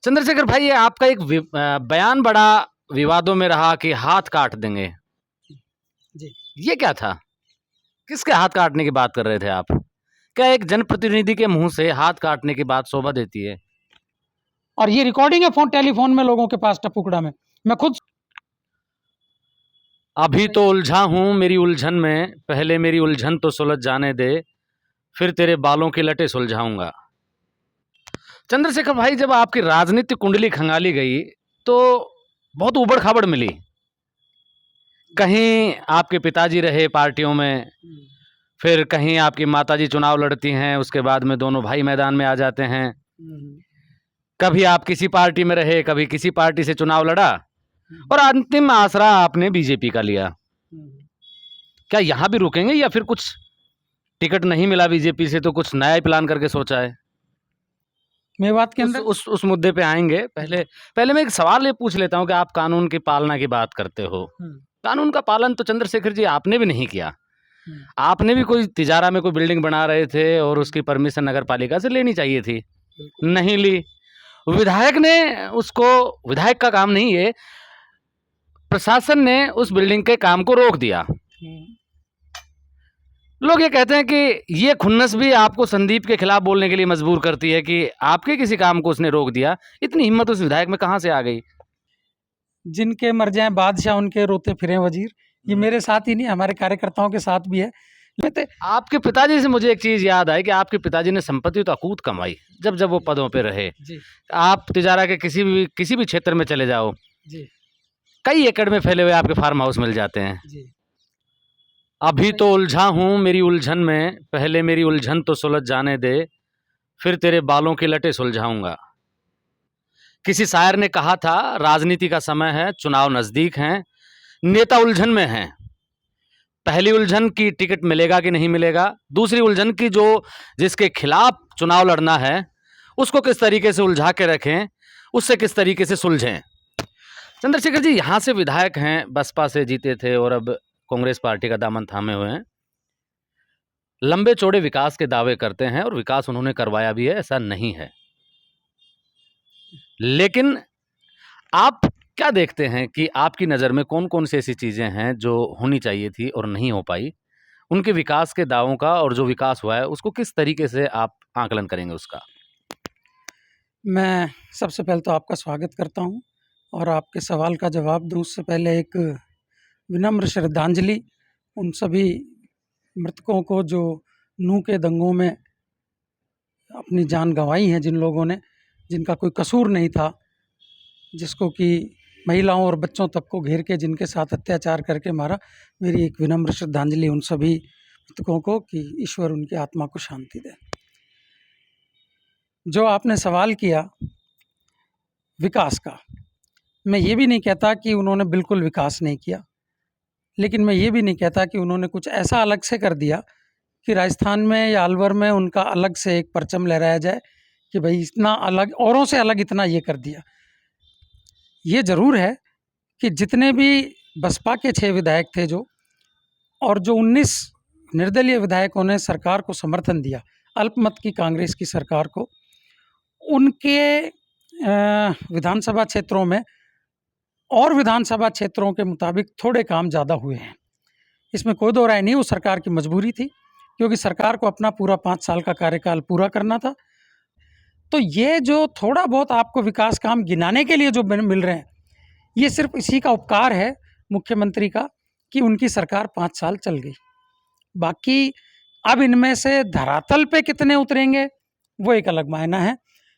चंद्रशेखर भाई, ये आपका एक बयान बड़ा विवादों में रहा कि हाथ काट देंगे। जी। ये क्या था? किसके हाथ काटने की बात कर रहे थे आप? क्या एक जनप्रतिनिधि के मुंह से हाथ काटने की बात शोभा देती है? और ये रिकॉर्डिंग है टेलीफोन में लोगों के पास टपुकड़ा में। मैं खुद अभी तो उलझा हूं मेरी उलझन में, पहले मेरी उलझन तो सुलझ जाने दे, फिर तेरे बालों की लटे सुलझाऊंगा। चंद्रशेखर भाई, जब आपकी राजनीतिक कुंडली खंगाली गई तो बहुत उबड़ खाबड़ मिली। कहीं आपके पिताजी रहे पार्टियों में, फिर कहीं आपकी माताजी चुनाव लड़ती हैं, उसके बाद में दोनों भाई मैदान में आ जाते हैं। कभी आप किसी पार्टी में रहे, कभी किसी पार्टी से चुनाव लड़ा, और अंतिम आसरा आपने बीजेपी का लिया। क्या यहां भी रुकेंगे या फिर कुछ टिकट नहीं मिला बीजेपी से तो कुछ नया ही प्लान करके सोचा है? मैं बात के उस अंदर उस उस मुद्दे पे आएंगे। पहले पहले मैं एक सवाल ये पूछ लेता हूं कि आप कानून की पालना की बात करते हो। कानून का पालन तो चंद्रशेखर जी आपने भी नहीं किया। आपने भी कोई तिजारा में कोई बिल्डिंग बना रहे थे और उसकी परमिशन नगर पालिका से लेनी चाहिए थी, नहीं ली। विधायक ने उसको, विधायक का काम नहीं है, प्रशासन ने उस बिल्डिंग के काम को रोक दिया। लोग ये कहते हैं कि ये खुन्नस भी आपको संदीप के खिलाफ बोलने के लिए मजबूर करती है कि आपके किसी काम को उसने रोक दिया। इतनी हिम्मत उस विधायक में कहां से आ गई? जिनके मर जाए बादशाह उनके रोते फिरे वजीर। ये मेरे साथ ही नहीं, हमारे कार्यकर्ताओं के साथ भी है। आपके पिताजी से मुझे एक चीज याद आई कि आपके पिताजी ने संपत्ति तो अकूत कमाई जब जब वो पदों पे रहे। जी। आप तिजारा के किसी भी क्षेत्र में चले जाओ, जी। कई एकड़ में फैले हुए आपके फार्म हाउस मिल जाते हैं। जी। अभी तो उलझा हूं मेरी उलझन में, पहले मेरी उलझन तो सुलझ जाने दे, फिर तेरे बालों की लटे सुलझाऊंगा। किसी शायर ने कहा था, राजनीति का समय है, चुनाव नजदीक हैं, नेता उलझन में हैं। पहली उलझन की टिकट मिलेगा कि नहीं मिलेगा, दूसरी उलझन की जो जिसके खिलाफ चुनाव लड़ना है उसको किस तरीके से उलझा के रखें, उससे किस तरीके से सुलझें। चंद्रशेखर जी यहां से विधायक हैं, बसपा से जीते थे और अब कांग्रेस पार्टी का दामन थामे हुए हैं। लंबे चौड़े विकास के दावे करते हैं और विकास उन्होंने करवाया भी है, ऐसा नहीं है। लेकिन आप क्या देखते हैं कि आपकी नज़र में कौन कौन सी ऐसी चीज़ें हैं जो होनी चाहिए थी और नहीं हो पाई? उनके विकास के दावों का और जो विकास हुआ है उसको किस तरीके से आप आकलन करेंगे उसका? मैं सबसे पहले तो आपका स्वागत करता हूं और आपके सवाल का जवाब दूं उससे पहले एक विनम्र श्रद्धांजलि उन सभी मृतकों को जो नूह के दंगों में अपनी जान गंवाई है, जिन लोगों ने, जिनका कोई कसूर नहीं था, जिसको कि महिलाओं और बच्चों तक को घेर के जिनके साथ अत्याचार करके मारा। मेरी एक विनम्र श्रद्धांजलि उन सभी मृतकों को कि ईश्वर उनकी आत्मा को शांति दे। जो आपने सवाल किया विकास का, मैं ये भी नहीं कहता कि उन्होंने बिल्कुल विकास नहीं किया, लेकिन मैं ये भी नहीं कहता कि उन्होंने कुछ ऐसा अलग से कर दिया कि राजस्थान में या अलवर में उनका अलग से एक परचम लहराया जाए कि भाई इतना अलग, औरों से अलग इतना ये कर दिया। ये ज़रूर है कि जितने भी बसपा के 6 विधायक थे जो, और जो 19 निर्दलीय विधायकों ने सरकार को समर्थन दिया, अल्पमत की कांग्रेस की सरकार को, उनके विधानसभा क्षेत्रों में और विधानसभा क्षेत्रों के मुताबिक थोड़े काम ज़्यादा हुए हैं। इसमें कोई दो राय नहीं, वो सरकार की मजबूरी थी क्योंकि सरकार को अपना पूरा 5 साल का कार्यकाल पूरा करना था। तो ये जो थोड़ा बहुत आपको विकास काम गिनाने के लिए जो मिल रहे हैं, ये सिर्फ इसी का उपकार है मुख्यमंत्री का कि उनकी सरकार 5 साल चल गई। बाकी अब इनमें से धरातल पे कितने उतरेंगे वो एक अलग मायना है।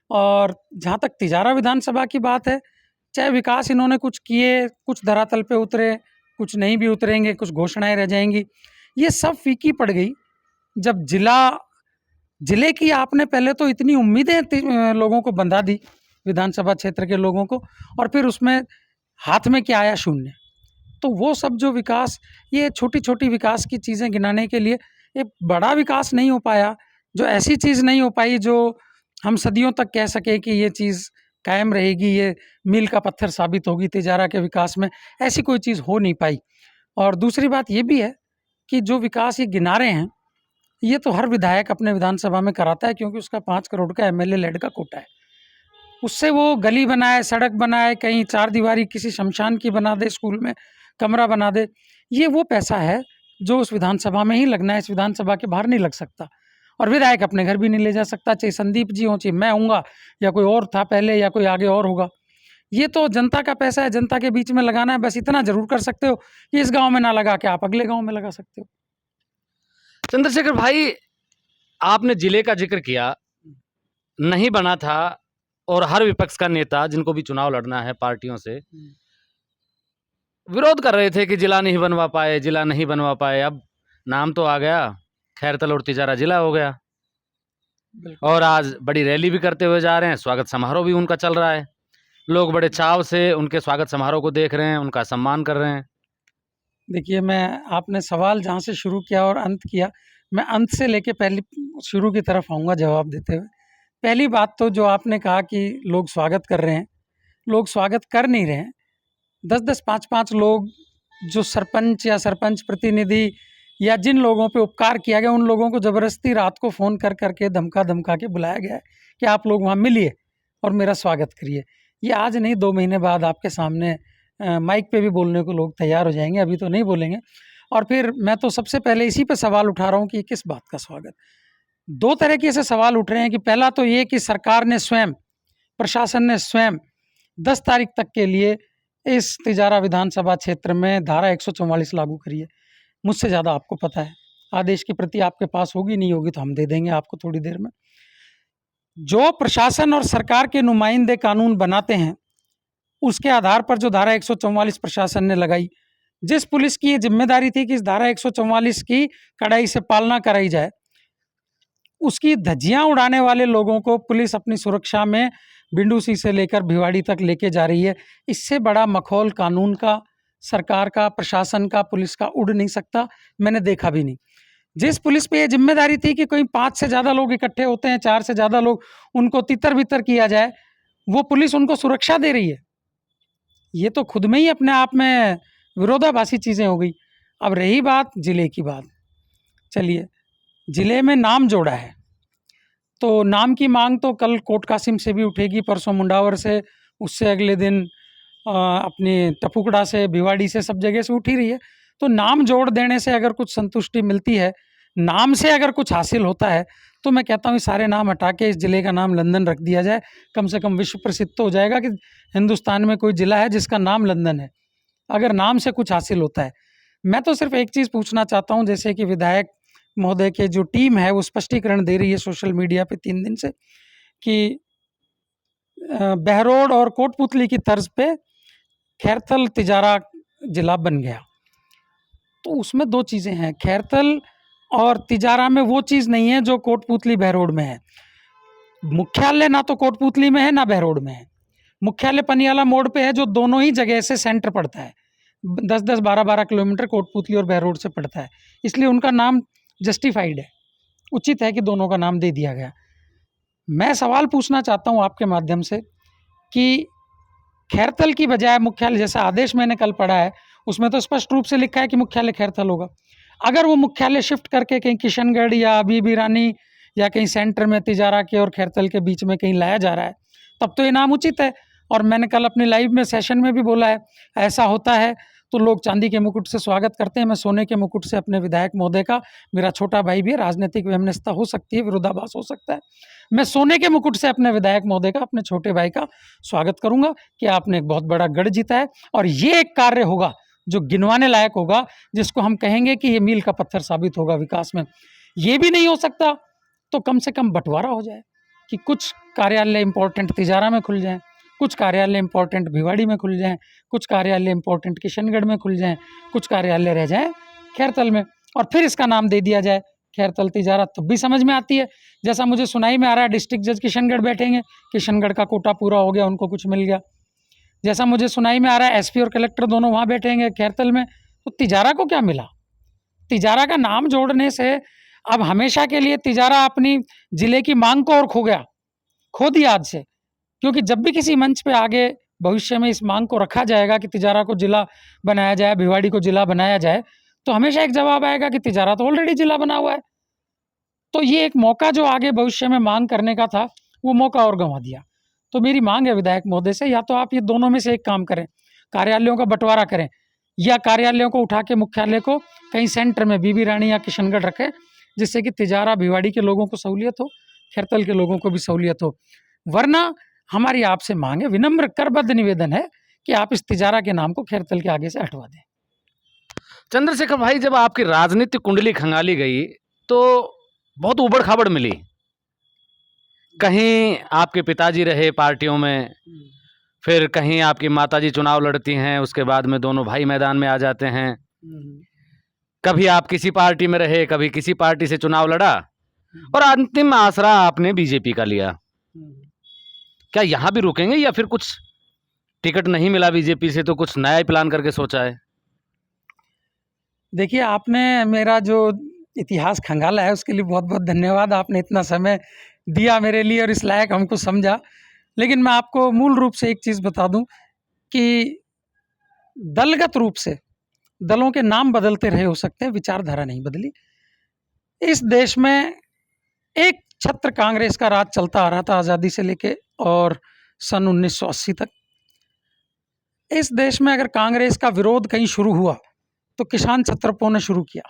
और जहाँ तक तिजारा विधानसभा की बात है, चाहे विकास इन्होंने कुछ किए, कुछ धरातल पे उतरे, कुछ नहीं भी उतरेंगे, कुछ घोषणाएं रह जाएंगी, ये सब फीकी पड़ गई जब जिले की आपने पहले तो इतनी उम्मीदें लोगों को बंधा दी, विधानसभा क्षेत्र के लोगों को, और फिर उसमें हाथ में क्या आया? शून्य। तो वो सब जो विकास, ये छोटी छोटी विकास की चीज़ें गिनाने के लिए एक बड़ा विकास नहीं हो पाया, जो ऐसी चीज़ नहीं हो पाई जो हम सदियों तक कह सके कि ये चीज़ कायम रहेगी, ये मील का पत्थर साबित होगी तिजारा के विकास में, ऐसी कोई चीज़ हो नहीं पाई। और दूसरी बात ये भी है कि जो विकास ये गिना रहे हैं, ये तो हर विधायक अपने विधानसभा में कराता है क्योंकि उसका 5 करोड़ का एमएलए लेड का कोटा है। उससे वो गली बनाए, सड़क बनाए, कहीं चार दीवारी किसी शमशान की बना दे, स्कूल में कमरा बना दे। ये वो पैसा है जो उस विधानसभा में ही लगना है, इस विधानसभा के बाहर नहीं लग सकता। और विधायक अपने घर भी नहीं ले जा सकता, चाहे संदीप जी हों, चाहे मैं हूँगा, या कोई और था पहले, या कोई आगे और होगा। ये तो जनता का पैसा है, जनता के बीच में लगाना है। बस इतना ज़रूर कर सकते हो कि इस गाँव में ना लगा के आप अगले गाँव में लगा सकते हो। चंद्रशेखर भाई, आपने जिले का जिक्र किया, नहीं बना था, और हर विपक्ष का नेता जिनको भी चुनाव लड़ना है पार्टियों से विरोध कर रहे थे कि जिला नहीं बनवा पाए, जिला नहीं बनवा पाए। अब नाम तो आ गया, खैरतल और तिजारा जिला हो गया, बिल्कुल। और आज बड़ी रैली भी करते हुए जा रहे हैं, स्वागत समारोह भी उनका चल रहा है। लोग बड़े चाव से उनके स्वागत समारोह को देख रहे हैं, उनका सम्मान कर रहे हैं। देखिए, आपने सवाल जहाँ से शुरू किया और अंत किया, मैं अंत से लेके पहले शुरू की तरफ आऊँगा जवाब देते हुए। पहली बात तो जो आपने कहा कि लोग स्वागत कर रहे हैं, लोग स्वागत कर नहीं रहे हैं। 10-10, 5-5 लोग जो सरपंच या सरपंच प्रतिनिधि या जिन लोगों पे उपकार किया गया, उन लोगों को ज़बरदस्ती रात को फ़ोन कर के धमका के बुलाया गया है कि आप लोग वहाँ मिलिए और मेरा स्वागत करिए। ये आज नहीं, 2 महीने बाद आपके सामने माइक पे भी बोलने को लोग तैयार हो जाएंगे, अभी तो नहीं बोलेंगे। और फिर मैं तो सबसे पहले इसी पे सवाल उठा रहा हूँ कि किस बात का स्वागत। 2 तरीके से सवाल उठ रहे हैं कि पहला तो ये कि सरकार ने स्वयं, प्रशासन ने स्वयं 10 तारीख तक के लिए इस तिजारा विधानसभा क्षेत्र में धारा 144 लागू करी है। मुझसे ज़्यादा आपको पता है, आदेश की प्रति आपके पास होगी, नहीं होगी तो हम दे देंगे आपको थोड़ी देर में। जो प्रशासन और सरकार के नुमाइंदे कानून बनाते हैं, उसके आधार पर जो धारा 144 प्रशासन ने लगाई, जिस पुलिस की ये जिम्मेदारी थी कि इस धारा 144 की कड़ाई से पालना कराई जाए, उसकी धज्जियां उड़ाने वाले लोगों को पुलिस अपनी सुरक्षा में बिंडूसी से लेकर भिवाड़ी तक लेके जा रही है। इससे बड़ा मखौल कानून का, सरकार का, प्रशासन का, पुलिस का उड़ नहीं सकता, मैंने देखा भी नहीं। जिस पुलिस पे ये जिम्मेदारी थी कि कोई 5 से ज़्यादा लोग इकट्ठे होते हैं, 4 से ज़्यादा लोग, उनको तितर-बितर किया जाए, वो पुलिस उनको सुरक्षा दे रही है। ये तो खुद में ही अपने आप में विरोधाभासी चीज़ें हो गई। अब रही बात जिले की बात, चलिए, जिले में नाम जोड़ा है, तो नाम की मांग तो कल कोट कासिम से भी उठेगी, परसों मुंडावर से, उससे अगले दिन अपनी टपुकड़ा से, भिवाड़ी से, सब जगह से उठ ही रही है। तो नाम जोड़ देने से अगर कुछ संतुष्टि मिलती है, नाम से अगर कुछ हासिल होता है, तो मैं कहता हूँ ये सारे नाम हटा के इस ज़िले का नाम लंदन रख दिया जाए। कम से कम विश्व प्रसिद्ध तो हो जाएगा कि हिंदुस्तान में कोई ज़िला है जिसका नाम लंदन है, अगर नाम से कुछ हासिल होता है। मैं तो सिर्फ एक चीज़ पूछना चाहता हूँ, जैसे कि विधायक महोदय के जो टीम है वो स्पष्टीकरण दे रही है सोशल मीडिया पे 3 दिन से कि बहरोड और कोटपुतली की तर्ज पे खैरथल तिजारा जिला बन गया। तो उसमें 2 चीज़ें हैं, खैरथल और तिजारा में वो चीज़ नहीं है जो कोटपुतली बहरोड में है। मुख्यालय ना तो कोटपुतली में है ना बहरोड में है, मुख्यालय पनियाला मोड़ पे है, जो दोनों ही जगह से सेंटर पड़ता है। 10-10, 12-12 किलोमीटर कोटपुतली और बहरोड से पड़ता है, इसलिए उनका नाम जस्टिफाइड है, उचित है कि दोनों का नाम दे दिया गया। मैं सवाल पूछना चाहता हूँ आपके माध्यम से कि खैरथल की बजाय मुख्यालय, जैसा आदेश मैंने कल पढ़ा है, उसमें तो स्पष्ट रूप से लिखा है कि मुख्यालय खैरथल होगा। अगर वो मुख्यालय शिफ्ट करके कहीं किशनगढ़ या बीबी रानी या कहीं सेंटर में तिजारा के और खैरथल के बीच में कहीं लाया जा रहा है, तब तो ये नाम उचित है। और मैंने कल अपने लाइव में सेशन में भी बोला है, ऐसा होता है तो लोग चांदी के मुकुट से स्वागत करते हैं, मैं सोने के मुकुट से अपने विधायक महोदय का, मेरा छोटा भाई भी है, राजनीतिक वैमनस्यता हो सकती है, विरोधाभास हो सकता है, मैं सोने के मुकुट से अपने विधायक महोदय का, अपने छोटे भाई का स्वागत करूंगा कि आपने एक बहुत बड़ा गढ़ जीता है। और ये एक कार्य होगा जो गिनवाने लायक होगा, जिसको हम कहेंगे कि ये मील का पत्थर साबित होगा विकास में। ये भी नहीं हो सकता तो कम से कम बंटवारा हो जाए कि कुछ कार्यालय इंपॉर्टेंट तिजारा में खुल जाएं, कुछ कार्यालय इंपॉर्टेंट भिवाड़ी में खुल जाएं, कुछ कार्यालय इंपॉर्टेंट किशनगढ़ में खुल जाएं, कुछ कार्यालय रह जाएं खैरथल में, और फिर इसका नाम दे दिया जाए खैरथल तिजारा, तब भी समझ में आती है। जैसा मुझे सुनाई में आ रहा है, डिस्ट्रिक्ट जज किशनगढ़ बैठेंगे, किशनगढ़ का कोटा पूरा हो गया, उनको कुछ मिल गया। जैसा मुझे सुनाई में आ रहा है, एसपी और कलेक्टर दोनों वहाँ बैठेंगे खैरथल में, तो तिजारा को क्या मिला? तिजारा का नाम जोड़ने से अब हमेशा के लिए तिजारा अपनी जिले की मांग को और खो दिया आज से। क्योंकि जब भी किसी मंच पे आगे भविष्य में इस मांग को रखा जाएगा कि तिजारा को जिला बनाया जाए, भिवाड़ी को जिला बनाया जाए, तो हमेशा एक जवाब आएगा कि तिजारा तो ऑलरेडी जिला बना हुआ है। तो ये एक मौका जो आगे भविष्य में मांग करने का था, वो मौका और गंवा दिया। तो मेरी मांग है विधायक महोदय से, या तो आप ये दोनों में से एक काम करें, कार्यालयों का बंटवारा करें, या कार्यालयों को उठा के मुख्यालय को कहीं सेंटर में बीबी रानी या किशनगढ़ रखें, जिससे कि तिजारा भिवाड़ी के लोगों को सहूलियत हो, खैरतल के लोगों को भी सहूलियत हो। वरना हमारी आपसे मांग है, विनम्र करबद्ध निवेदन है कि आप इस तिजारा के नाम को खैरतल के आगे से हटवा दें। चंद्रशेखर भाई, जब आपकी राजनीतिक कुंडली खंगाली गई तो बहुत उबड़ खाबड़ मिली। कहीं आपके पिताजी रहे पार्टियों में, फिर कहीं आपकी माताजी चुनाव लड़ती हैं, उसके बाद में दोनों भाई मैदान में आ जाते हैं। कभी आप किसी पार्टी में रहे, कभी किसी पार्टी से चुनाव लड़ा, और अंतिम आसरा आपने बीजेपी का लिया। क्या यहाँ भी रुकेंगे, या फिर कुछ टिकट नहीं मिला बीजेपी से तो कुछ नया ही प्लान करके सोचा है? देखिए, आपने मेरा जो इतिहास खंगाला है उसके लिए बहुत बहुत धन्यवाद। आपने इतना समय दिया मेरे लिए और इस लायक हमको समझा। लेकिन मैं आपको मूल रूप से एक चीज़ बता दूं कि दलगत रूप से दलों के नाम बदलते रहे हो सकते हैं, विचारधारा नहीं बदली। इस देश में एक छत्र कांग्रेस का राज चलता आ रहा था आज़ादी से लेके और सन 1980 तक। इस देश में अगर कांग्रेस का विरोध कहीं शुरू हुआ तो किसान छत्रपों ने शुरू किया,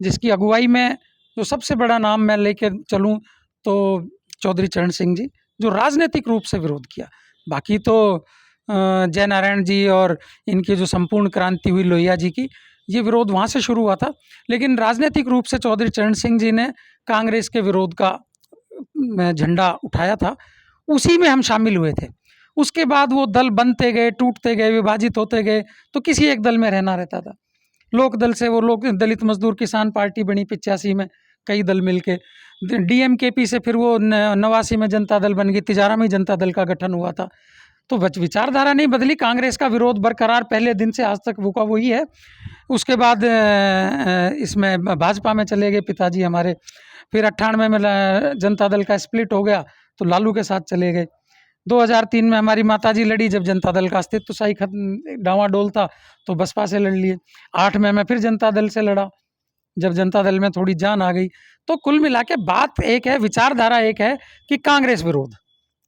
जिसकी अगुवाई में जो सबसे बड़ा नाम मैं लेके चलूं तो चौधरी चरण सिंह जी, जो राजनीतिक रूप से विरोध किया। बाकी तो जय नारायण जी और इनकी जो संपूर्ण क्रांति हुई लोहिया जी की, ये विरोध वहाँ से शुरू हुआ था। लेकिन राजनीतिक रूप से चौधरी चरण सिंह जी ने कांग्रेस के विरोध का झंडा उठाया था, उसी में हम शामिल हुए थे। उसके बाद वो दल बनते गए, टूटते गए, विभाजित होते गए, तो किसी एक दल में रहना रहता था। लोक दल से वो लोग दलित मजदूर किसान पार्टी बनी 85 में, कई दल मिलके। डीएमकेपी से फिर वो 89 में जनता दल बन गई, तिजारा में जनता दल का गठन हुआ था। तो विचारधारा नहीं बदली, कांग्रेस का विरोध बरकरार पहले दिन से आज तक वो का वही है। उसके बाद इसमें भाजपा में चले गए पिताजी हमारे, फिर 98 में जनता दल का स्प्लिट हो गया तो लालू के साथ चले गए। 2003 में हमारी माताजी लड़ी, जब जनता दल का अस्तित्व सही डावाडोल था तो बसपा से लड़ लिए। 8 में मैं फिर जनता दल से लड़ा, जब जनता दल में थोड़ी जान आ गई। तो कुल मिला के बात एक है, विचारधारा एक है कि कांग्रेस विरोध।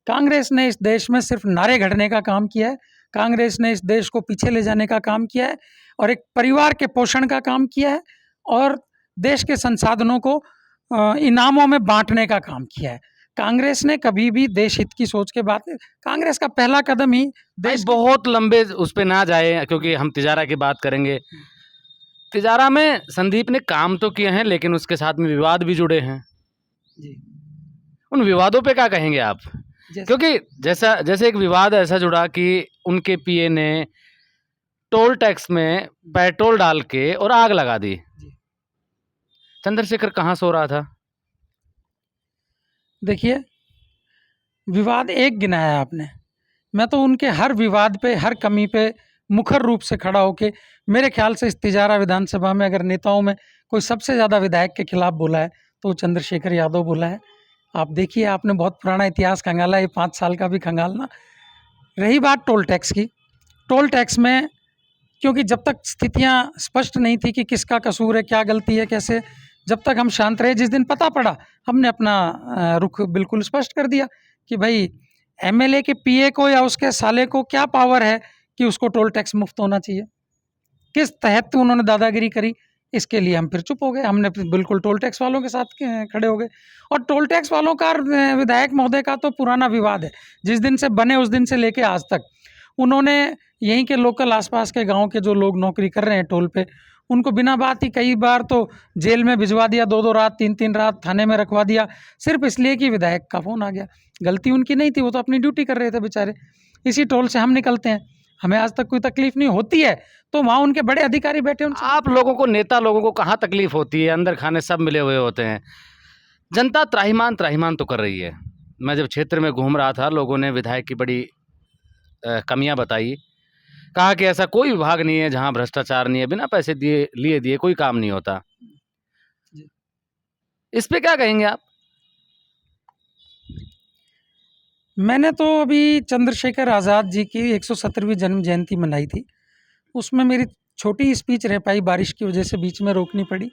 कांग्रेस ने इस देश में सिर्फ नारे गढ़ने का काम किया है, कांग्रेस ने इस देश को पीछे ले जाने का काम किया है, और एक परिवार के पोषण का काम किया है, और देश के संसाधनों को इनामों में बांटने का काम किया है। कांग्रेस ने कभी भी देश हित की सोच के बात, कांग्रेस का पहला कदम ही देश, बहुत लंबे उस पे ना जाए क्योंकि हम तिजारा की बात करेंगे। तिजारा में संदीप ने काम तो किए हैं, लेकिन उसके साथ में विवाद भी जुड़े हैं जी। उन विवादों पे क्या कहेंगे आप? क्योंकि जैसे एक विवाद ऐसा जुड़ा कि उनके पीए ने टोल टैक्स में पेट्रोल डाल के और आग लगा दी। चंद्रशेखर कहाँ सो रहा था? देखिए, विवाद एक गिनाया आपने, मैं तो उनके हर विवाद पे, हर कमी पे मुखर रूप से खड़ा होके, मेरे ख्याल से इस तिजारा विधानसभा में अगर नेताओं में कोई सबसे ज़्यादा विधायक के खिलाफ बोला है तो चंद्रशेखर यादव बोला है। आप देखिए, आपने बहुत पुराना इतिहास खंगाला, ये 5 साल का भी खंगालना। रही बात टोल टैक्स की, टोल टैक्स में क्योंकि जब तक स्थितियां स्पष्ट नहीं थी कि किसका कसूर है, क्या गलती है, कैसे, जब तक हम शांत रहे, जिस दिन पता पड़ा हमने अपना रुख बिल्कुल स्पष्ट कर दिया कि भाई एमएलए के पीए को या उसके साले को क्या पावर है कि उसको टोल टैक्स मुफ्त होना चाहिए, किस तहत उन्होंने दादागिरी करी, इसके लिए हम फिर चुप हो गए। हमने बिल्कुल टोल टैक्स वालों के साथ खड़े हो गए। और टोल टैक्स वालों का विधायक महोदय का तो पुराना विवाद है, जिस दिन से बने उस दिन से लेके आज तक उन्होंने यहीं के लोकल आसपास के गांव के जो लोग नौकरी कर रहे हैं टोल पे, उनको बिना बात ही कई बार तो जेल में भिजवा दिया, 2-2 रात 3-3 रात थाने में रखवा दिया, सिर्फ इसलिए कि विधायक का फ़ोन आ गया। गलती उनकी नहीं थी, वो तो अपनी ड्यूटी कर रहे थे बेचारे। इसी टोल से हम निकलते हैं, हमें आज तक कोई तकलीफ नहीं होती है, तो वहाँ उनके बड़े अधिकारी बैठे, उनसे आप लोगों को, नेता लोगों को कहाँ तकलीफ होती है? अंदर खाने सब मिले हुए होते हैं। जनता त्राहिमाम त्राहिमाम तो कर रही है। मैं जब क्षेत्र में घूम रहा था, लोगों ने विधायक की बड़ी कमियां बताई, कहा कि ऐसा कोई विभाग नहीं है जहां भ्रष्टाचार नहीं है, बिना पैसे दिए कोई काम नहीं होता। इस पे क्या कहेंगे आप? मैंने तो अभी चंद्रशेखर आज़ाद जी की 117वीं जन्म जयंती मनाई थी, उसमें मेरी छोटी स्पीच रह पाई, बारिश की वजह से बीच में रोकनी पड़ी,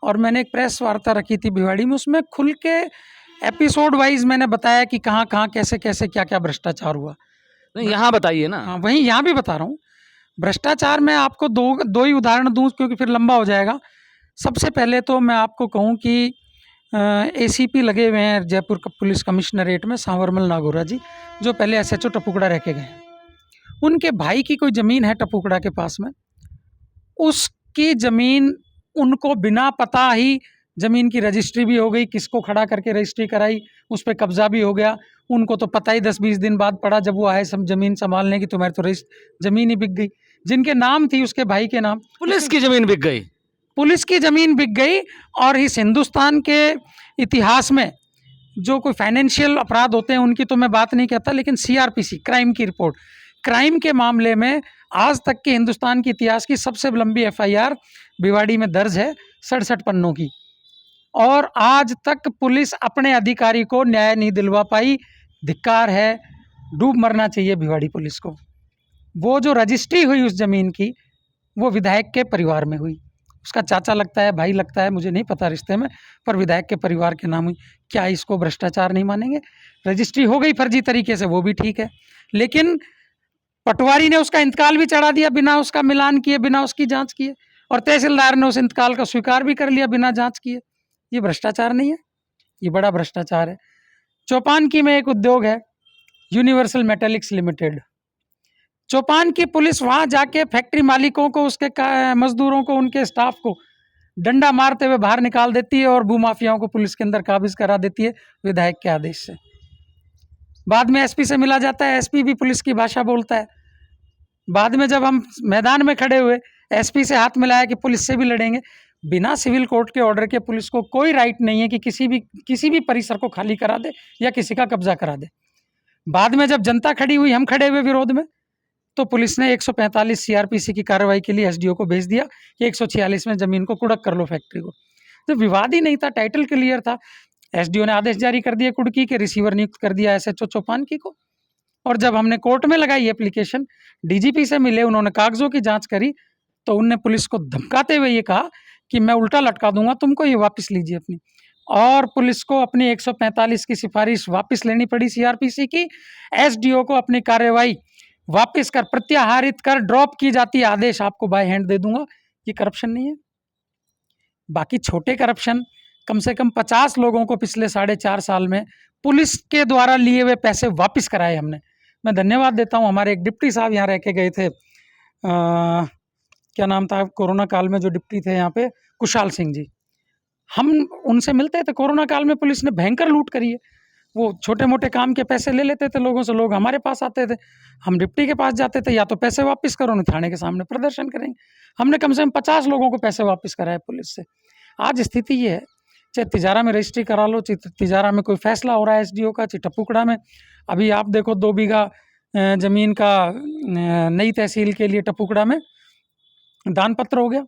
और मैंने एक प्रेस वार्ता रखी थी भिवाड़ी में, उसमें खुल के एपिसोड वाइज मैंने बताया कि कहाँ कहाँ कैसे कैसे क्या क्या भ्रष्टाचार हुआ। नहीं, यहाँ बताइए ना। हाँ, वहीं यहाँ भी बता रहा हूँ। भ्रष्टाचार में आपको दो ही उदाहरण दूँ क्योंकि फिर लंबा हो जाएगा। सबसे पहले तो मैं आपको कहूँ कि एसीपी लगे हुए हैं जयपुर का पुलिस कमिश्नरेट में, सांवरमल नागौरा जी, जो पहले एसएचओ टपुकड़ा रह के गए हैं। उनके भाई की कोई ज़मीन है टपुकड़ा के पास में, उसकी ज़मीन उनको बिना पता ही ज़मीन की रजिस्ट्री भी हो गई, किसको खड़ा करके रजिस्ट्री कराई, उस पर कब्जा भी हो गया। उनको तो पता ही 10-20 दिन बाद पड़ा जब वो आए सब ज़मीन संभालने की, तुम्हारी तो ज़मीन ही बिक गई। जिनके नाम थी उसके भाई के नाम, पुलिस की जमीन बिक गई। पुलिस की ज़मीन बिक गई। और इस हिंदुस्तान के इतिहास में जो कोई फाइनेंशियल अपराध होते हैं उनकी तो मैं बात नहीं कहता, लेकिन सीआरपीसी क्राइम की रिपोर्ट, क्राइम के मामले में आज तक के हिंदुस्तान के इतिहास की सबसे लंबी एफआईआर भिवाड़ी में दर्ज है, 67 पन्नों की। और आज तक पुलिस अपने अधिकारी को न्याय नहीं दिलवा पाई। धिक्कार है, डूब मरना चाहिए भिवाड़ी पुलिस को। वो जो रजिस्ट्री हुई उस ज़मीन की, वो विधायक के परिवार में हुई। उसका चाचा लगता है, भाई लगता है, मुझे नहीं पता रिश्ते में, पर विधायक के परिवार के नाम हुई। क्या इसको भ्रष्टाचार नहीं मानेंगे? रजिस्ट्री हो गई फर्जी तरीके से, वो भी ठीक है, लेकिन पटवारी ने उसका इंतकाल भी चढ़ा दिया बिना उसका मिलान किए, बिना उसकी जांच किए, और तहसीलदार ने उस इंतकाल का स्वीकार भी कर लिया बिना जांच किए। ये भ्रष्टाचार नहीं है? ये बड़ा भ्रष्टाचार है। चौपानकी में एक उद्योग है, यूनिवर्सल मेटेलिक्स लिमिटेड। चौपान की पुलिस वहाँ जाके फैक्ट्री मालिकों को, उसके मजदूरों को, उनके स्टाफ को डंडा मारते हुए बाहर निकाल देती है और भूमाफियाओं को पुलिस के अंदर काबिज करा देती है विधायक के आदेश से। बाद में एसपी से मिला जाता है, एसपी भी पुलिस की भाषा बोलता है। बाद में जब हम मैदान में खड़े हुए, एसपी से हाथ मिलाया कि पुलिस से भी लड़ेंगे। बिना सिविल कोर्ट के ऑर्डर के पुलिस को कोई राइट नहीं है कि किसी भी परिसर को खाली करा दे या किसी का कब्जा करा दे। बाद में जब जनता खड़ी हुई, हम खड़े हुए विरोध में, तो पुलिस ने 145 सीआरपीसी की कार्रवाई के लिए एसडीओ को भेज दिया कि 146 में जमीन को कुड़क कर लो फैक्ट्री को। तो विवाद ही नहीं था, टाइटल क्लियर था। एसडीओ ने आदेश जारी कर दिया कुड़की के, रिसीवर नियुक्त कर दिया एसएचओ चौपानकी को। और जब हमने कोर्ट में लगाई एप्लीकेशन, डीजीपी से मिले, उन्होंने कागजों की जांच करी, तो उनने पुलिस को धमकाते हुए ये कहा कि मैं उल्टा लटका दूंगा तुमको, ये वापस लीजिए अपनी। और पुलिस को अपनी 145 की सिफारिश वापस लेनी पड़ी सीआरपीसी की। एसडीओ को अपनी कार्रवाई वापस कर, प्रत्याहारित कर, ड्रॉप की जाती है, आदेश आपको बाय हैंड दे दूंगा। ये करप्शन नहीं है? बाकी छोटे करप्शन, कम से कम 50 लोगों को पिछले 4.5 साल में पुलिस के द्वारा लिए हुए पैसे वापस कराए हमने। मैं धन्यवाद देता हूँ, हमारे एक डिप्टी साहब यहाँ रह के गए थे, क्या नाम था, कोरोना काल में जो डिप्टी थे यहाँ पे, कुशाल सिंह जी। हम उनसे मिलते थे। कोरोना काल में पुलिस ने भयंकर लूट करी है। वो छोटे मोटे काम के पैसे ले लेते थे लोगों से, लोग हमारे पास आते थे, हम डिप्टी के पास जाते थे, या तो पैसे वापस करो, नहीं थाने के सामने प्रदर्शन करेंगे। हमने कम से कम 50 लोगों को पैसे वापस कराए पुलिस से। आज स्थिति ये है, चाहे तिजारा में रजिस्ट्री करा लो, चाहे तिजारा में कोई फैसला हो रहा है एसडीओ का, चाहे टपुकड़ा में अभी आप देखो 2 बीघा जमीन का नई तहसील के लिए टपुकड़ा में दान पत्र हो गया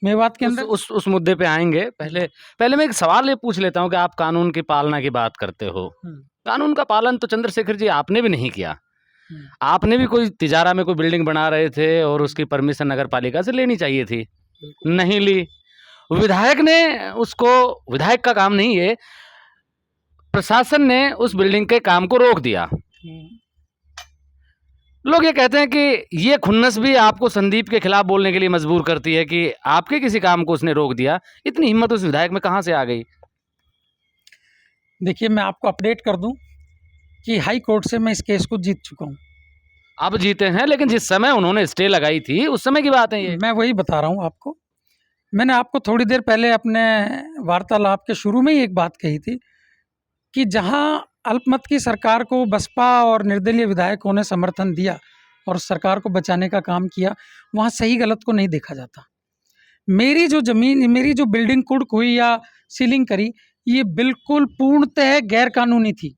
मेवात के अंदर। उस मुद्दे पे आएंगे। पहले मैं एक सवाल ये पूछ लेता हूँ कि आप कानून की पालना की बात करते हो। कानून का पालन तो चंद्रशेखर जी आपने भी नहीं किया। आपने भी कोई तिजारा में कोई बिल्डिंग बना रहे थे और उसकी परमिशन नगर पालिका से लेनी चाहिए थी, नहीं ली। विधायक ने उसको, विधायक का काम नहीं है, प्रशासन ने उस बिल्डिंग के काम को रोक दिया। लोग ये कहते हैं कि ये खुन्नस भी आपको संदीप के खिलाफ बोलने के लिए मजबूर करती है कि आपके किसी काम को उसने रोक दिया। इतनी हिम्मत उस विधायक में कहाँ से आ गई? देखिए, मैं आपको अपडेट कर दूं कि हाई कोर्ट से मैं इस केस को जीत चुका हूं। अब जीते हैं, लेकिन जिस समय उन्होंने स्टे लगाई थी उस समय की बात है ये। मैं वही बता रहा हूं आपको। मैंने आपको थोड़ी देर पहले अपने वार्तालाप के शुरू में ही एक बात कही थी कि जहां अल्पमत की सरकार को बसपा और निर्दलीय विधायकों ने समर्थन दिया और सरकार को बचाने का काम किया, वहाँ सही गलत को नहीं देखा जाता। मेरी जो ज़मीन, मेरी जो बिल्डिंग कुड़क हुई या सीलिंग करी, ये बिल्कुल पूर्णतः गैरकानूनी थी।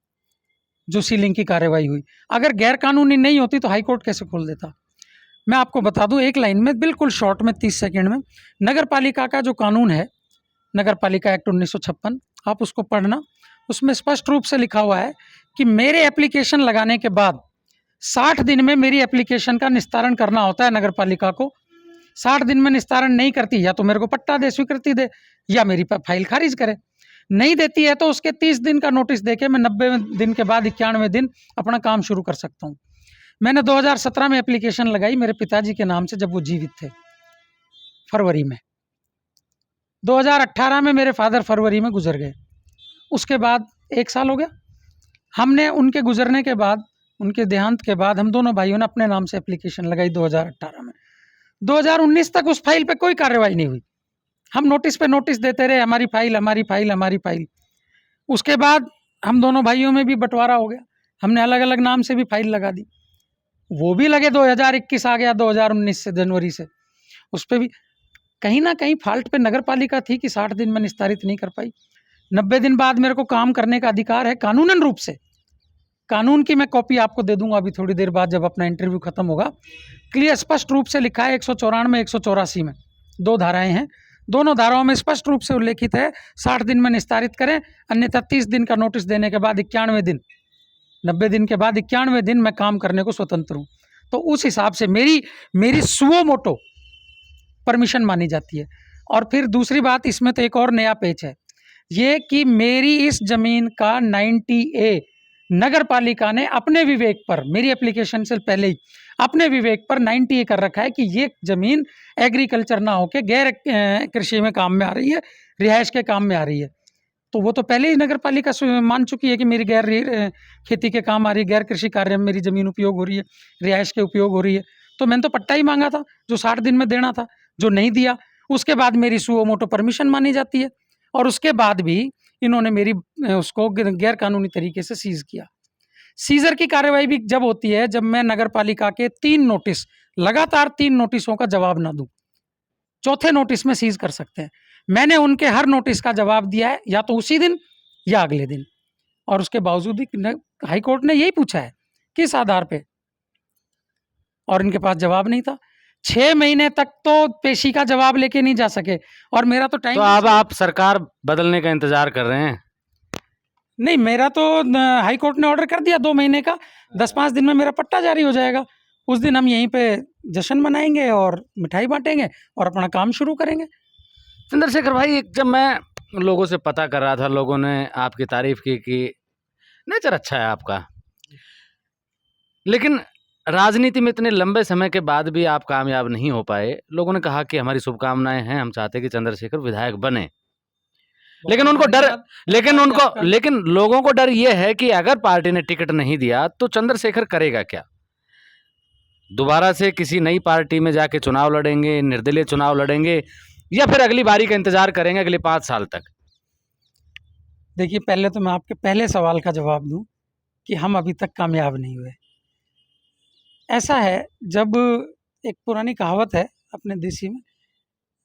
जो सीलिंग की कार्रवाई हुई, अगर गैरकानूनी नहीं होती तो हाईकोर्ट कैसे खोल देता? मैं आपको बता दूं एक लाइन में, बिल्कुल शॉर्ट में, 30 सेकेंड में। नगर पालिका का जो कानून है, नगर पालिका एक्ट 1956, आप उसको पढ़ना। उसमें स्पष्ट रूप से लिखा हुआ है कि मेरे एप्लीकेशन लगाने के बाद 60 दिन में मेरी एप्लीकेशन का निस्तारण करना होता है नगर पालिका को। 60 दिन में निस्तारण नहीं करती, या तो मेरे को पट्टा दे, स्वीकृति दे, या मेरी फाइल खारिज करे। नहीं देती है तो उसके 30 दिन का नोटिस देके मैं 90 दिन के बाद 91 दिन अपना काम शुरू कर सकता हूँ। मैंने 2017 में एप्लीकेशन लगाई मेरे पिताजी के नाम से जब वो जीवित थे, फरवरी में। 2018 में मेरे फादर फरवरी में गुजर गए। उसके बाद 1 साल हो गया। हमने उनके गुजरने के बाद, उनके देहांत के बाद हम दोनों भाइयों ने अपने नाम से एप्लीकेशन लगाई 2018 में। 2019 तक उस फाइल पे कोई कार्रवाई नहीं हुई। हम नोटिस पे नोटिस देते रहे, हमारी फाइल, हमारी फाइल, हमारी फाइल। उसके बाद हम दोनों भाइयों में भी बंटवारा हो गया, हमने अलग अलग नाम से भी फाइल लगा दी। वो भी लगे, 2021 आ गया 2019 से जनवरी से, उस पर भी कहीं ना कहीं फॉल्ट पे नगर पालिका थी कि 60 दिन में निस्तारित नहीं कर पाई। 90 दिन बाद मेरे को काम करने का अधिकार है कानूनन रूप से। कानून की मैं कॉपी आपको दे दूंगा अभी थोड़ी देर बाद जब अपना इंटरव्यू खत्म होगा। क्लियर स्पष्ट रूप से लिखा है 194 184 में 2 धाराएं हैं। दोनों धाराओं में स्पष्ट रूप से उल्लेखित है 60 दिन में निस्तारित करें, अन्यथा 30 दिन का नोटिस देने के बाद 91 दिन, 90 दिन के बाद 91 दिन मैं काम करने को स्वतंत्र हूँ। तो उस हिसाब से मेरी सुओ मोटो परमिशन मानी जाती है। और फिर दूसरी बात, इसमें तो एक और नया पेच है, ये कि मेरी इस जमीन का 90A नगर पालिका ने अपने विवेक पर, मेरी एप्लीकेशन से पहले ही अपने विवेक पर 90A कर रखा है कि ये जमीन एग्रीकल्चर ना होके गैर कृषि में काम में आ रही है, रिहाइश के काम में आ रही है। तो वो तो पहले ही नगर पालिका मान चुकी है कि मेरी गैर खेती के काम आ रही है, गैर कृषि कार्य में मेरी ज़मीन उपयोग हो रही है, रिहाइश के उपयोग हो रही है। तो मैंने तो पट्टा ही मांगा था जो 60 दिन में देना था, जो नहीं दिया। उसके बाद मेरी सुओ मोटो परमिशन मानी जाती है, और उसके बाद भी इन्होंने मेरी उसको गैर कानूनी तरीके से सीज़ किया। सीजर की कार्रवाई भी जब होती है जब मैं नगर पालिका के 3 नोटिस, लगातार 3 नोटिसों का जवाब ना दूं। चौथे नोटिस में सीज कर सकते हैं। मैंने उनके हर नोटिस का जवाब दिया है, या तो उसी दिन या अगले दिन, और उसके बावजूद भी हाई कोर्ट ने यही पूछा है किस आधार पे, और इनके पास जवाब नहीं था। 6 महीने तक तो पेशी का जवाब लेके नहीं जा सके, और मेरा तो टाइम। तो अब आप सरकार बदलने का इंतजार कर रहे हैं? नहीं, मेरा तो हाई कोर्ट ने ऑर्डर कर दिया 2 महीने का, 10-5 दिन में मेरा पट्टा जारी हो जाएगा। उस दिन हम यहीं पे जश्न मनाएंगे और मिठाई बांटेंगे और अपना काम शुरू करेंगे। चंद्रशेखर भाई, जब मैं लोगों से पता कर रहा था, लोगों ने आपकी तारीफ की कि नेचर अच्छा है आपका, लेकिन राजनीति में इतने लंबे समय के बाद भी आप कामयाब नहीं हो पाए। लोगों ने कहा कि हमारी शुभकामनाएं हैं, हम चाहते हैं कि चंद्रशेखर विधायक बने, लेकिन लोगों को डर ये है कि अगर पार्टी ने टिकट नहीं दिया तो चंद्रशेखर करेगा क्या? दोबारा से किसी नई पार्टी में जाके चुनाव लड़ेंगे, निर्दलीय चुनाव लड़ेंगे, या फिर अगली बारी का इंतजार करेंगे अगले 5 साल तक? देखिए, पहले तो मैं आपके पहले सवाल का जवाब दूं कि हम अभी तक कामयाब नहीं हुए। ऐसा है, जब एक पुरानी कहावत है अपने देसी में,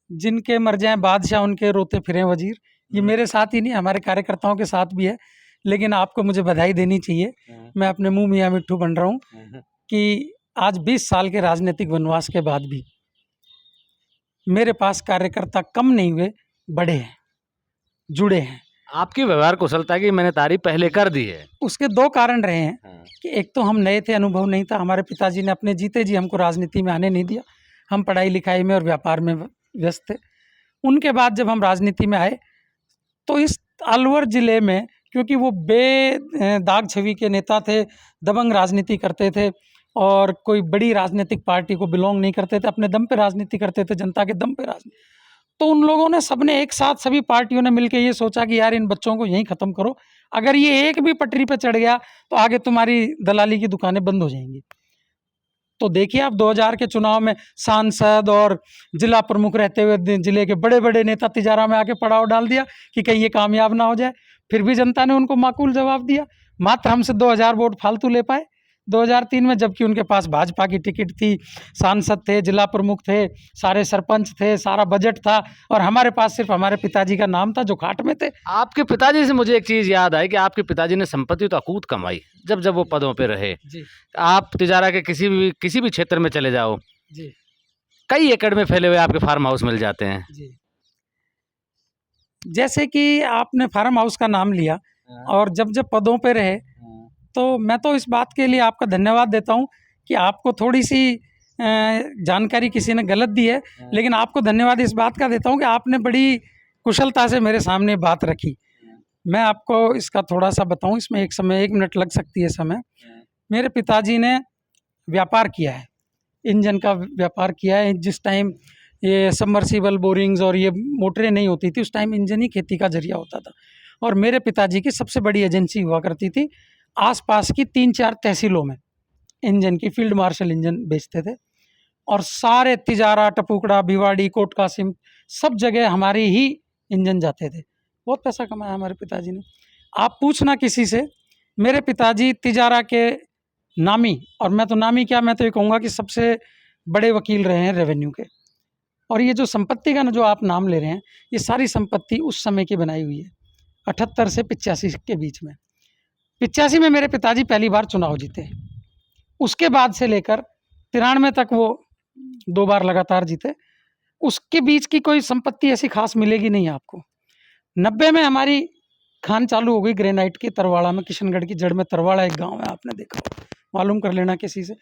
जिनके मर जाएं बादशाह उनके रोते फिरें वजीर। ये मेरे साथ ही नहीं, हमारे कार्यकर्ताओं के साथ भी है। लेकिन आपको मुझे बधाई देनी चाहिए, मैं अपने मुंह मियाँ मिट्ठू बन रहा हूँ कि आज 20 साल के राजनीतिक वनवास के बाद भी मेरे पास कार्यकर्ता कम नहीं हुए, बढ़े हैं, जुड़े हैं। आपकी व्यवहार कुशलता की मैंने तारीफ पहले कर दी है। उसके 2 कारण रहे हैं कि एक तो हम नए थे, अनुभव नहीं था। हमारे पिताजी ने अपने जीते जी हमको राजनीति में आने नहीं दिया, हम पढ़ाई लिखाई में और व्यापार में व्यस्त थे। उनके बाद जब हम राजनीति में आए तो इस अलवर ज़िले में, क्योंकि वो दाग छवि के नेता थे, दबंग राजनीति करते थे और कोई बड़ी राजनीतिक पार्टी को बिलोंग नहीं करते थे, अपने दम पे राजनीति करते थे, जनता के दम पे राजनीति। तो उन लोगों ने सबने एक साथ, सभी पार्टियों ने मिलकर ये सोचा कि यार इन बच्चों को यहीं ख़त्म करो, अगर ये एक भी पटरी पे चढ़ गया तो आगे तुम्हारी दलाली की दुकानें बंद हो जाएंगी। तो देखिए, आप 2000 के चुनाव में सांसद और जिला प्रमुख रहते हुए जिले के बड़े बड़े नेता तिजारा में आके पड़ाव डाल दिया कि कहीं ये कामयाब ना हो जाए। फिर भी जनता ने उनको माकूल जवाब दिया, मात्र हमसे 2000 वोट फालतू ले पाए 2003 में, जबकि उनके पास भाजपा की टिकट थी, सांसद थे, जिला प्रमुख थे, सारे सरपंच थे, सारा बजट था, और हमारे पास सिर्फ हमारे पिताजी का नाम था जो खाट में थे। आपके पिताजी से मुझे एक चीज़ याद आई कि आपके पिताजी ने संपत्ति तो अकूत कमाई जब जब वो पदों पे रहे जी। आप तिजारा के किसी भी क्षेत्र में चले जाओ जी, कई एकड़ में फैले हुए आपके फार्म हाउस मिल जाते हैं। जी। जैसे कि आपने फार्म हाउस का नाम लिया, और जब जब पदों पे रहे, तो मैं तो इस बात के लिए आपका धन्यवाद देता हूँ कि आपको थोड़ी सी जानकारी किसी ने गलत दी है, लेकिन आपको धन्यवाद इस बात का देता हूँ कि आपने बड़ी कुशलता से मेरे सामने बात रखी। मैं आपको इसका थोड़ा-सा बताऊँ, इसमें एक मिनट लग सकती है समय। मेरे पिताजी ने व्यापार किया है, इंजन का व्यापार किया है। जिस टाइम ये सबमर्सिबल बोरिंग्स और ये मोटरें नहीं होती थी, उस टाइम इंजन ही खेती का ज़रिया होता था। और मेरे पिताजी की सबसे बड़ी एजेंसी हुआ करती थी आस-पास की 3-4 तहसीलों में, इंजन की फील्ड मार्शल इंजन बेचते थे। और सारे तिजारा, टपुकड़ा, भिवाड़ी, कोट कासिम सब जगह हमारे ही इंजन जाते थे। बहुत पैसा कमाया हमारे पिताजी ने। आप पूछना किसी से, मेरे पिताजी तिजारा के नामी, और मैं तो नामी क्या, मैं तो ये कहूँगा कि सबसे बड़े वकील रहे हैं रेवेन्यू के। और ये जो संपत्ति का जो आप नाम ले रहे हैं, ये सारी संपत्ति उस समय की बनाई हुई है, 78 से 85 के बीच में। 85 में मेरे पिताजी पहली बार चुनाव जीते, उसके बाद से लेकर 93 तक वो 2 बार लगातार जीते। उसके बीच की कोई संपत्ति ऐसी खास मिलेगी नहीं आपको। 90 में हमारी खान चालू हो गई ग्रेनाइट की, तरवाड़ा में, किशनगढ़ की जड़ में तरवाड़ा एक गांव है, आपने देखा हो, मालूम कर लेना किसी से।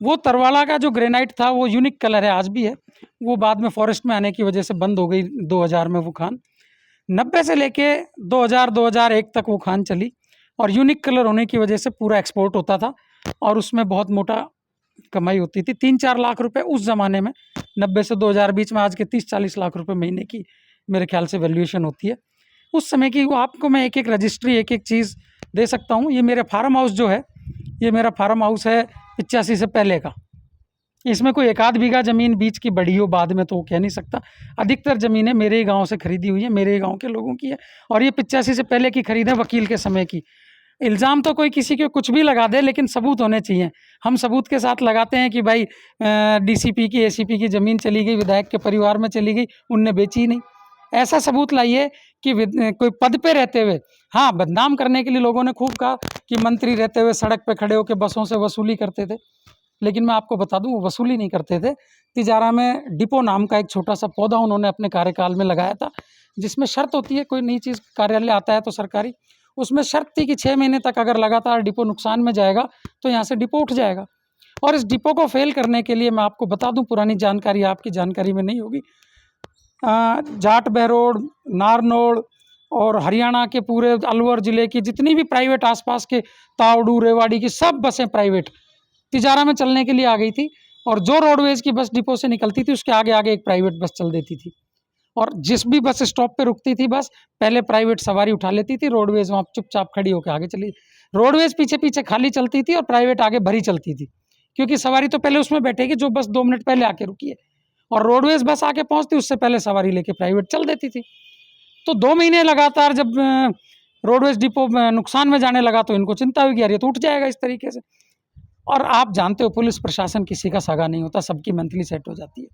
वो तरवाड़ा का जो ग्रेनाइट था वो यूनिक कलर है, आज भी है। वो बाद में फॉरेस्ट में आने की वजह से बंद हो गई 2000 में वो खान। 90 से लेके 2001 तक वो खान चली, और यूनिक कलर होने की वजह से पूरा एक्सपोर्ट होता था, और उसमें बहुत मोटा कमाई होती थी। 3-4 लाख रुपए उस ज़माने में, 90 से 2000 बीच में, आज के 30-40 लाख रुपए महीने की मेरे ख्याल से वैल्यूएशन होती है उस समय की। वो आपको मैं एक एक रजिस्ट्री, एक एक चीज़ दे सकता हूँ। ये मेरे फार्म हाउस जो है, ये मेरा फार्म हाउस है 85 से पहले का। इसमें कोई 1-आध बीघा ज़मीन बीच की बढ़ी हो बाद में तो वो कह नहीं सकता। अधिकतर ज़मीनें मेरे ही गांव से खरीदी हुई है, मेरे ही गांव के लोगों की है। और ये 85 से पहले की खरीद है, वकील के समय की। इल्ज़ाम तो कोई किसी के कुछ भी लगा दे, लेकिन सबूत होने चाहिए। हम सबूत के साथ लगाते हैं कि भाई डीसीपी की, एसीपी की ज़मीन चली गई, विधायक के परिवार में चली गई, उनने बेची ही नहीं। ऐसा सबूत लाइए कि कोई पद पे रहते हुए, हाँ, बदनाम करने के लिए लोगों ने खूब कहा कि मंत्री रहते हुए सड़क पे खड़े होकर बसों से वसूली करते थे, लेकिन मैं आपको बता दूं, वो वसूली नहीं करते थे। तिजारा में डिपो नाम का एक छोटा सा पौधा उन्होंने अपने कार्यकाल में लगाया था, जिसमें शर्त होती है, कोई नई चीज़ कार्यालय आता है तो सरकारी, उसमें शर्त थी कि 6 महीने तक अगर लगातार डिपो नुकसान में जाएगा तो यहाँ से डिपो उठ जाएगा। और इस डिपो को फेल करने के लिए मैं आपको बता दूं, पुरानी जानकारी आपकी जानकारी में नहीं होगी, जाट बहरोड, नारनौल और हरियाणा के पूरे अलवर ज़िले की जितनी भी प्राइवेट आसपास के, तावड़ू, रेवाड़ी की सब बसें प्राइवेट तिजारा में चलने के लिए आ गई थी। और जो रोडवेज़ की बस डिपो से निकलती थी, उसके आगे आगे एक प्राइवेट बस चल देती थी। और जिस भी बस स्टॉप पे रुकती थी बस, पहले प्राइवेट सवारी उठा लेती थी, रोडवेज़ वहाँ चुपचाप खड़ी होकर आगे चली। रोडवेज़ पीछे पीछे खाली चलती थी और प्राइवेट आगे भरी चलती थी, क्योंकि सवारी तो पहले उसमें बैठेगी जो बस 2 मिनट पहले आके रुकी है, और रोडवेज़ बस आके पहुँचती, उससे पहले सवारी लेके प्राइवेट चल देती थी। तो 2 महीने लगातार जब रोडवेज़ डिपो नुकसान में जाने लगा, तो इनको चिंता हुई कि यार ये तो उठ जाएगा इस तरीके से। और आप जानते हो, पुलिस प्रशासन किसी का सगा नहीं होता, सबकी मंथली सेट हो जाती है।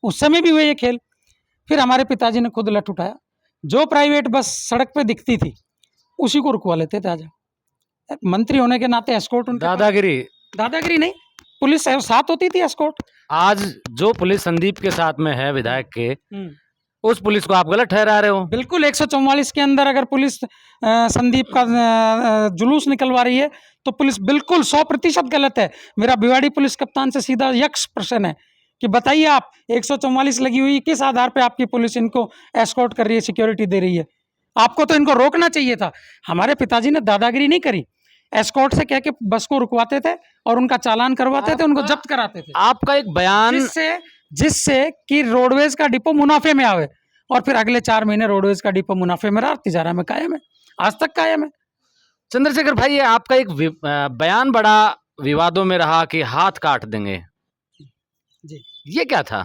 उस समय भी हुए ये खेल। फिर हमारे पिताजी ने खुद लठ उठाया, जो प्राइवेट बस सड़क पे दिखती थी उसी को रुकवा लेते थे। आजा, मंत्री होने के नाते एस्कॉर्ट उनके दादागिरी नहीं, पुलिस साथ होती थी एस्कॉर्ट। आज जो पुलिस संदीप के साथ में है, विधायक के, उस पुलिस को आप गलत ठहरा रहे हो। बिल्कुल, 144 के अंदर अगर पुलिस संदीप का जुलूस निकलवा रही है तो पुलिस बिल्कुल 100% गलत है। मेरा भिवाड़ी पुलिस कप्तान से सीधा यक्ष प्रश्न है कि बताइए, आप 144 लगी हुई, किस आधार पे आपकी पुलिस इनको एस्कॉर्ट कर रही है, सिक्योरिटी दे रही है? आपको तो इनको रोकना चाहिए था। हमारे पिताजी ने दादागिरी नहीं करी, एस्कॉर्ट से कह के बस को रुकवाते थे और उनका चालान करवाते थे, उनको जब्त कराते थे। आपका एक बयान, जिससे कि रोडवेज का डिपो मुनाफे में आवे, और फिर अगले 4 महीने रोडवेज का डिपो मुनाफे में रहा, तिजारा में कायम है, आज तक कायम है। चंद्रशेखर भाई, ये आपका एक बयान बड़ा विवादों में रहा कि हाथ काट देंगे जी। ये क्या था?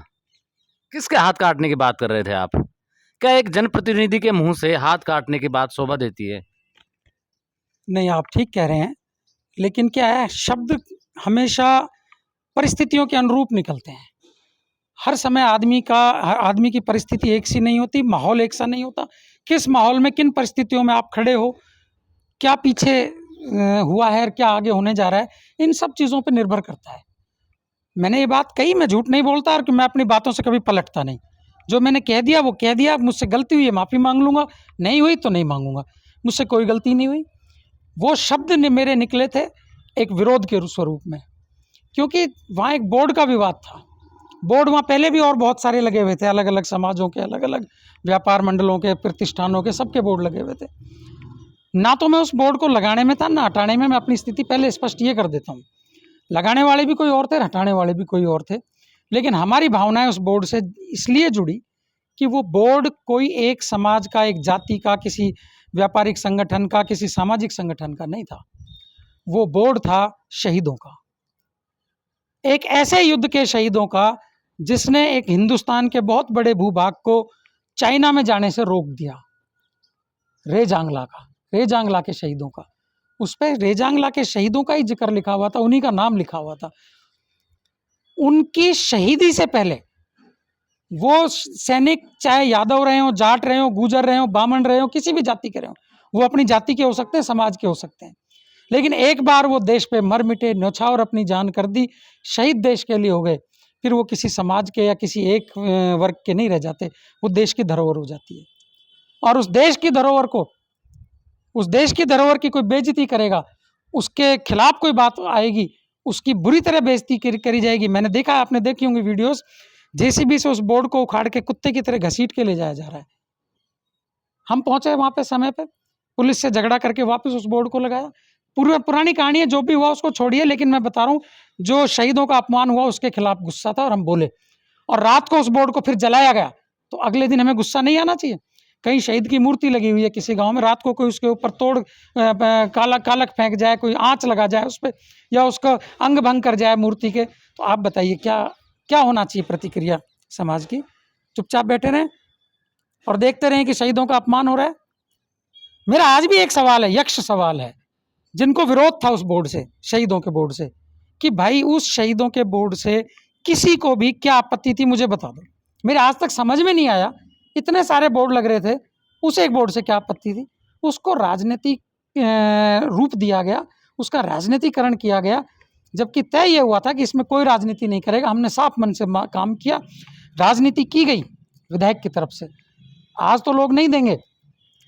किसके हाथ काटने की बात कर रहे थे आप? क्या एक जनप्रतिनिधि के मुंह से हाथ काटने की बात शोभा देती है? नहीं, आप ठीक कह रहे हैं, लेकिन क्या है, शब्द हमेशा परिस्थितियों के अनुरूप निकलते हैं। हर समय आदमी की परिस्थिति एक सी नहीं होती, माहौल एक सा नहीं होता। किस माहौल में, किन परिस्थितियों में आप खड़े हो, क्या पीछे हुआ है और क्या आगे होने जा रहा है, इन सब चीज़ों पर निर्भर करता है। मैंने ये बात कही, मैं झूठ नहीं बोलता, और कि मैं अपनी बातों से कभी पलटता नहीं। जो मैंने कह दिया वो कह दिया, मुझसे गलती हुई है माफ़ी मांग लूँगा, नहीं हुई तो नहीं मांगूंगा, मुझसे कोई गलती नहीं हुई। वो शब्द मेरे निकले थे एक विरोध के स्वरूप में, क्योंकि वहाँ एक बोर्ड का विवाद था, बोर्ड वहाँ पहले भी और बहुत सारे लगे हुए थे, अलग अलग समाजों के, अलग अलग व्यापार मंडलों के, प्रतिष्ठानों के, सबके बोर्ड लगे हुए थे। ना तो मैं उस बोर्ड को लगाने में था ना हटाने में। मैं अपनी स्थिति पहले स्पष्ट ये कर देता हूँ, लगाने वाले भी कोई और थे, हटाने वाले भी कोई और थे, लेकिन हमारी भावनाएं उस बोर्ड से इसलिए जुड़ी कि वो बोर्ड कोई एक समाज का, एक जाति का, किसी व्यापारिक संगठन का, किसी सामाजिक संगठन का नहीं था। वो बोर्ड था शहीदों का, एक ऐसे युद्ध के शहीदों का जिसने एक हिंदुस्तान के बहुत बड़े भूभाग को चाइना में जाने से रोक दिया। रेजांगला का, रेजांगला के शहीदों का, उस पर रेजांगला के शहीदों का ही जिक्र लिखा हुआ था, उन्हीं का नाम लिखा हुआ था। उनकी शहीदी से पहले वो सैनिक, चाहे यादव रहे हो, जाट रहे हो, गुजर रहे हो, बामन रहे हो, किसी भी जाति के रहे हो, वो अपनी जाति के हो सकते हैं, समाज के हो सकते हैं, लेकिन एक बार वो देश पे मर मिटे, न्यौछावर अपनी जान कर दी, शहीद देश के लिए हो गए, फिर वो किसी समाज के या किसी एक वर्ग के नहीं रह जाते, वो देश की धरोहर हो जाती है। और उस देश की धरोहर को, उस देश की धरोहर की कोई बेइज्जती करेगा, उसके खिलाफ कोई बात आएगी, उसकी बुरी तरह बेइज्जती करी जाएगी। मैंने देखा, आपने देखी होंगी वीडियोस, जेसीबी से उस बोर्ड को उखाड़ के कुत्ते की तरह घसीट के ले जाया जा रहा है। हम पहुंचे वहां पे समय पे, पुलिस से झगड़ा करके वापस उस बोर्ड को लगाया। पुरानी कहानी है, जो भी हुआ उसको छोड़िए, लेकिन मैं बता रहा हूँ, जो शहीदों का अपमान हुआ उसके खिलाफ गुस्सा था और हम बोले, और रात को उस बोर्ड को फिर जलाया गया। तो अगले दिन हमें गुस्सा नहीं आना चाहिए? कहीं शहीद की मूर्ति लगी हुई है किसी गांव में, रात को कोई उसके ऊपर तोड़ कालक फेंक जाए, कोई आंच लगा जाए उस पर, या उसका अंग भंग कर जाए मूर्ति के, तो आप बताइए क्या क्या होना चाहिए प्रतिक्रिया समाज की? चुपचाप बैठे रहें और देखते रहें कि शहीदों का अपमान हो रहा है? मेरा आज भी एक सवाल है, यक्ष सवाल है, जिनको विरोध था उस बोर्ड से, शहीदों के बोर्ड से, कि भाई उस शहीदों के बोर्ड से किसी को भी क्या आपत्ति थी, मुझे बता दो। मेरे आज तक समझ में नहीं आया, इतने सारे बोर्ड लग रहे थे, उस एक बोर्ड से क्या आपत्ति थी? उसको राजनीतिक रूप दिया गया, उसका राजनीतिकरण किया गया, जबकि तय ये हुआ था कि इसमें कोई राजनीति नहीं करेगा। हमने साफ मन से काम किया, राजनीति की गई विधायक की तरफ से। आज तो लोग नहीं देंगे,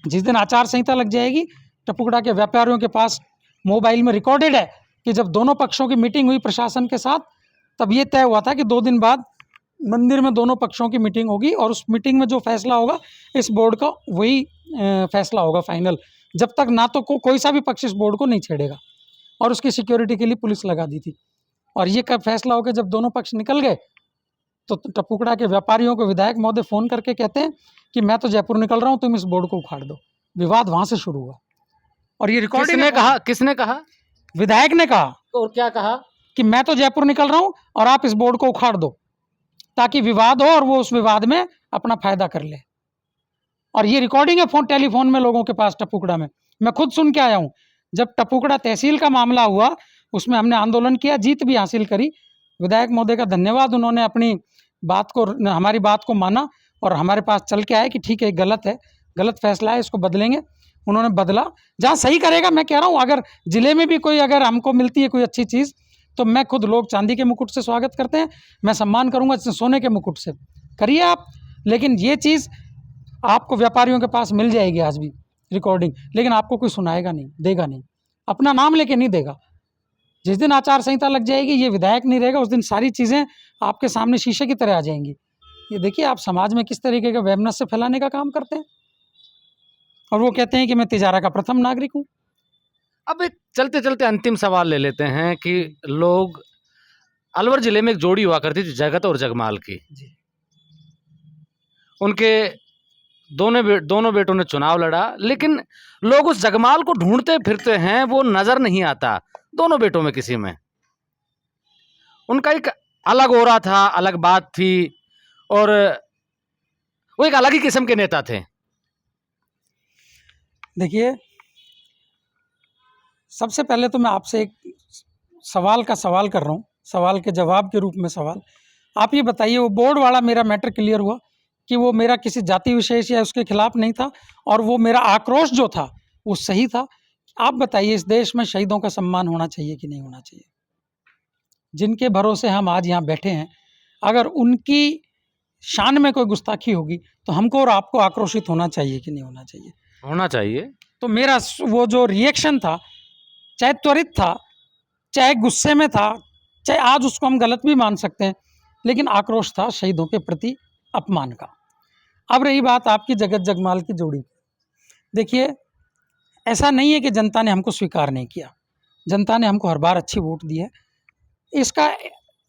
जिस दिन आचार संहिता लग जाएगी, टपुकड़ा के व्यापारियों के पास मोबाइल में रिकॉर्डेड है कि जब दोनों पक्षों की मीटिंग हुई प्रशासन के साथ, तब ये तय हुआ था कि 2 दिन बाद मंदिर में दोनों पक्षों की मीटिंग होगी, और उस मीटिंग में जो फैसला होगा इस बोर्ड का, वही फैसला होगा फाइनल। जब तक ना तो कोई सा भी पक्ष इस बोर्ड को नहीं छेड़ेगा, और उसकी सिक्योरिटी के लिए पुलिस लगा दी थी। और ये कब फैसला हो गया, जब दोनों पक्ष निकल गए, तो टपुकड़ा के व्यापारियों को विधायक महोदय फ़ोन करके कहते हैं कि मैं तो जयपुर निकल रहा हूँ, तुम इस बोर्ड को उखाड़ दो। विवाद वहाँ से शुरू हुआ, और ये रिकॉर्डिंग किसने कहा? विधायक ने कहा। और क्या कहा? कि मैं तो जयपुर निकल रहा हूँ और आप इस बोर्ड को उखाड़ दो, ताकि विवाद हो और वो उस विवाद में अपना फायदा कर ले। और ये रिकॉर्डिंग है टेलीफोन में लोगों के पास, टपुकड़ा में। मैं खुद सुन के आया हूँ। जब टपुकड़ा तहसील का मामला हुआ, उसमें हमने आंदोलन किया, जीत भी हासिल करी। विधायक महोदय का धन्यवाद, उन्होंने अपनी बात को, हमारी बात को माना और हमारे पास चल के आए कि ठीक है, गलत है, गलत फैसला है, इसको बदलेंगे। उन्होंने बदला, जहाँ सही करेगा। मैं कह रहा हूँ, अगर जिले में भी कोई, अगर हमको मिलती है कोई अच्छी चीज़, तो मैं खुद, लोग चांदी के मुकुट से स्वागत करते हैं, मैं सम्मान करूँगा सोने के मुकुट से, करिए आप। लेकिन ये चीज़ आपको व्यापारियों के पास मिल जाएगी आज भी रिकॉर्डिंग, लेकिन आपको कोई सुनाएगा नहीं, देगा नहीं, अपना नाम लेके नहीं देगा। जिस दिन आचार संहिता लग जाएगी, ये विधायक नहीं रहेगा, उस दिन सारी चीज़ें आपके सामने शीशे की तरह आ जाएंगी। ये देखिए आप समाज में किस तरीके का वैमनस्य फैलाने का काम करते हैं, और वो कहते हैं कि मैं तिजारा का प्रथम नागरिक हूँ। अब एक चलते चलते अंतिम सवाल ले लेते हैं कि लोग, अलवर जिले में एक जोड़ी हुआ करती थी, जगत और जगमाल की। उनके दोनों बेटों ने चुनाव लड़ा, लेकिन लोग उस जगमाल को ढूंढते फिरते हैं, वो नजर नहीं आता दोनों बेटों में किसी में। उनका एक अलग ओरा था, अलग बात थी, और वो एक अलग ही किस्म के नेता थे। देखिए, सबसे पहले तो मैं आपसे एक सवाल का सवाल कर रहा हूँ, सवाल के जवाब के रूप में सवाल। आप ये बताइए, वो बोर्ड वाला मेरा मैटर क्लियर हुआ कि वो मेरा किसी जाति विशेष या उसके खिलाफ नहीं था, और वो मेरा आक्रोश जो था वो सही था। आप बताइए, इस देश में शहीदों का सम्मान होना चाहिए कि नहीं होना चाहिए? जिनके भरोसे हम आज यहाँ बैठे हैं, अगर उनकी शान में कोई गुस्ताखी होगी तो हमको और आपको आक्रोशित होना चाहिए कि नहीं होना चाहिए? होना चाहिए। तो मेरा वो जो रिएक्शन था, चाहे त्वरित था, चाहे गुस्से में था, चाहे आज उसको हम गलत भी मान सकते हैं, लेकिन आक्रोश था शहीदों के प्रति अपमान का। अब रही बात आपकी जगत जगमाल की जोड़ी, देखिए ऐसा नहीं है कि जनता ने हमको स्वीकार नहीं किया, जनता ने हमको हर बार अच्छी वोट दी है। इसका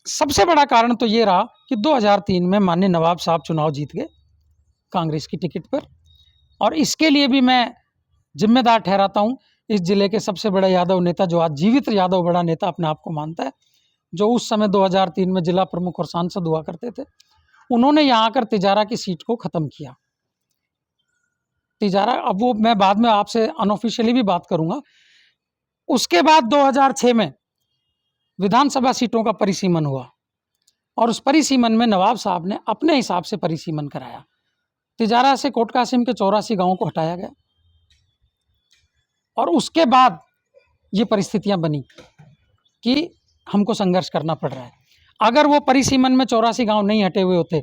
सबसे बड़ा कारण तो ये रहा कि 2003 में माननीय नवाब साहब चुनाव जीत गए कांग्रेस की टिकट पर, और इसके लिए भी मैं जिम्मेदार ठहराता हूँ इस जिले के सबसे बड़े यादव नेता, जो आज जीवित यादव बड़ा नेता अपने आप को मानता है, जो उस समय 2003 में जिला प्रमुख और सांसद हुआ करते थे। उन्होंने यहाँ आकर तिजारा की सीट को ख़त्म किया। तिजारा, अब वो मैं बाद में आपसे अनऑफिशियली भी बात करूँगा। उसके बाद 2006 में विधानसभा सीटों का परिसीमन हुआ, और उस परिसीमन में नवाब साहब ने अपने हिसाब से परिसीमन कराया। तिजारा से कोट कासिम के 84 गाँवों को हटाया गया, और उसके बाद ये परिस्थितियां बनी कि हमको संघर्ष करना पड़ रहा है। अगर वो परिसीमन में 84 गांव नहीं हटे हुए होते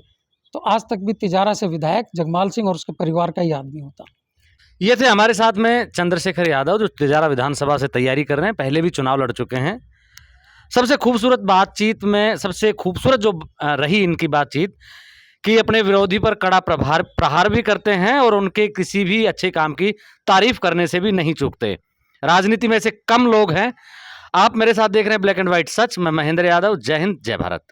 तो आज तक भी तिजारा से विधायक जगमाल सिंह और उसके परिवार का ही आदमी होता। ये थे हमारे साथ में चंद्रशेखर यादव, जो तिजारा विधानसभा से तैयारी कर रहे हैं, पहले भी चुनाव लड़ चुके हैं। सबसे खूबसूरत बातचीत में सबसे खूबसूरत जो रही इनकी बातचीत कि अपने विरोधी पर कड़ा प्रहार भी करते हैं और उनके किसी भी अच्छे काम की तारीफ करने से भी नहीं चूकते। राजनीति में ऐसे कम लोग हैं। आप मेरे साथ देख रहे हैं ब्लैक एंड व्हाइट सच। मैं महेंद्र यादव। जय हिंद, जय भारत।